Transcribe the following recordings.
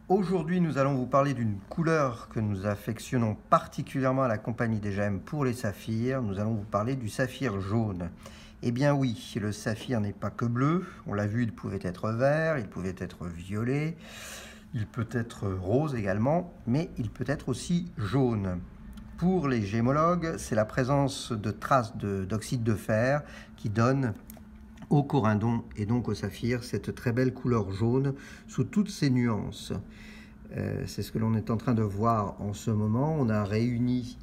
Aujourd'hui, nous allons vous parler d'une couleur que nous affectionnons particulièrement à la Compagnie des Gemmes pour les saphirs. Nous allons vous parler du saphir jaune. Eh bien oui, le saphir n'est pas que bleu. On l'a vu, il pouvait être vert, il pouvait être violet, il peut être rose également, mais il peut être aussi jaune. Pour les gémologues, c'est la présence de traces d'oxyde de fer qui donne au corindon et donc au saphir cette très belle couleur jaune sous toutes ses nuances. C'est ce que l'on est en train de voir en ce moment. On a réuni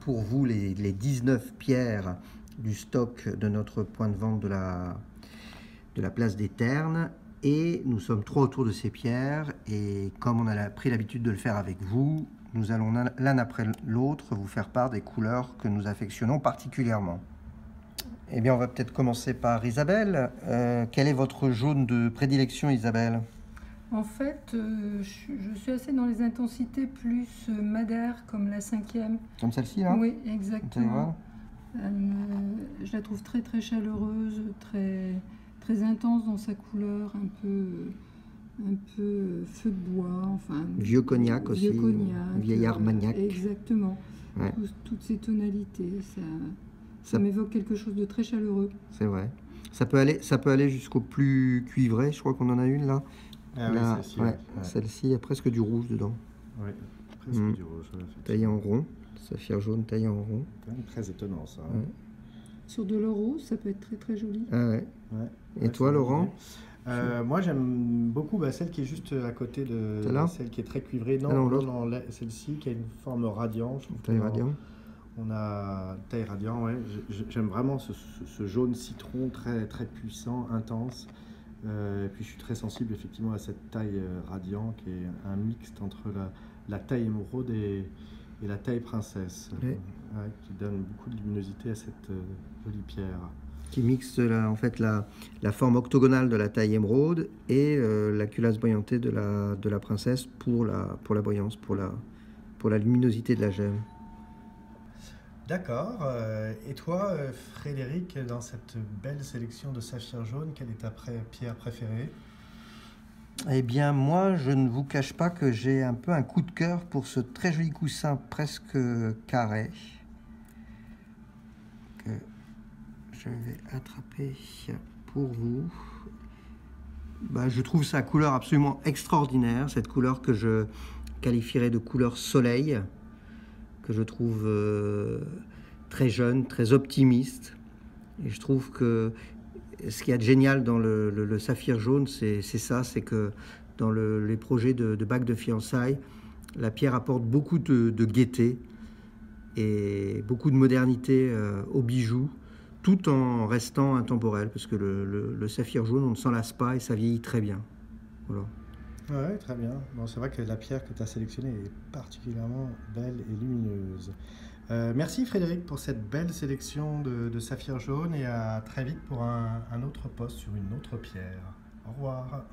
pour vous les 19 pierres du stock de notre point de vente de la place des Ternes. Et nous sommes trois autour de ces pierres. Et comme on a pris l'habitude de le faire avec vous, nous allons l'un après l'autre vous faire part des couleurs que nous affectionnons particulièrement. Eh bien, on va peut-être commencer par Isabelle. Quel est votre jaune de prédilection, Isabelle? En fait, je suis assez dans les intensités plus madère, comme la 5e. Comme celle-ci, là? Oui, exactement. Je la trouve très très chaleureuse, très intense dans sa couleur, un peu feu de bois, enfin... Vieux cognac aussi, vieux cognac, vieillard maniaque. Exactement. Ouais. Toutes ces tonalités, ça m'évoque quelque chose de très chaleureux. C'est vrai. Ça peut aller jusqu'au plus cuivré, je crois qu'on en a une là. Ah là, oui, celle-ci. ouais. Ouais. Celle-ci, il y a presque du rouge dedans. Oui, presque du rouge. Taillé en rond, saphir jaune taillé en rond. C'est quand même très étonnant ça. Ouais. Sur de l'or rose, ça peut être très très joli. Ah ouais. Ouais. Et toi, Laurent? Moi, j'aime beaucoup celle qui est juste à côté de celle qui est très cuivrée. Non, celle-ci qui a une forme radiant. Taille radiant. On a taille radiant, ouais. J'aime vraiment ce jaune citron très, très puissant, intense. Et puis je suis très sensible effectivement à cette taille radiant qui est un mixte entre la taille émeraude et la taille princesse, qui donne beaucoup de luminosité à cette jolie pierre. Qui mixe en fait la forme octogonale de la taille émeraude et la culasse boyantée de la princesse pour la voyance, pour la luminosité de la gemme. D'accord. Et toi, Frédéric, dans cette belle sélection de saphir jaune, quelle est ta pierre préférée? Eh bien, moi, je ne vous cache pas que j'ai un peu un coup de cœur pour ce très joli coussin presque carré que je vais attraper pour vous. Je trouve sa couleur absolument extraordinaire, cette couleur que je qualifierais de couleur soleil, que je trouve très jeune, très optimiste. Et je trouve que ce qu'il y a de génial dans le saphir jaune, c'est ça, c'est que dans les projets de bague de fiançailles, la pierre apporte beaucoup de gaieté et beaucoup de modernité aux bijoux, tout en restant intemporel, parce que le saphir jaune, on ne s'en lasse pas et ça vieillit très bien. Voilà. Ouais, très bien. Bon, c'est vrai que la pierre que tu as sélectionnée est particulièrement belle et lumineuse. Merci Frédéric pour cette belle sélection de saphir jaune et à très vite pour un autre post sur une autre pierre. Au revoir.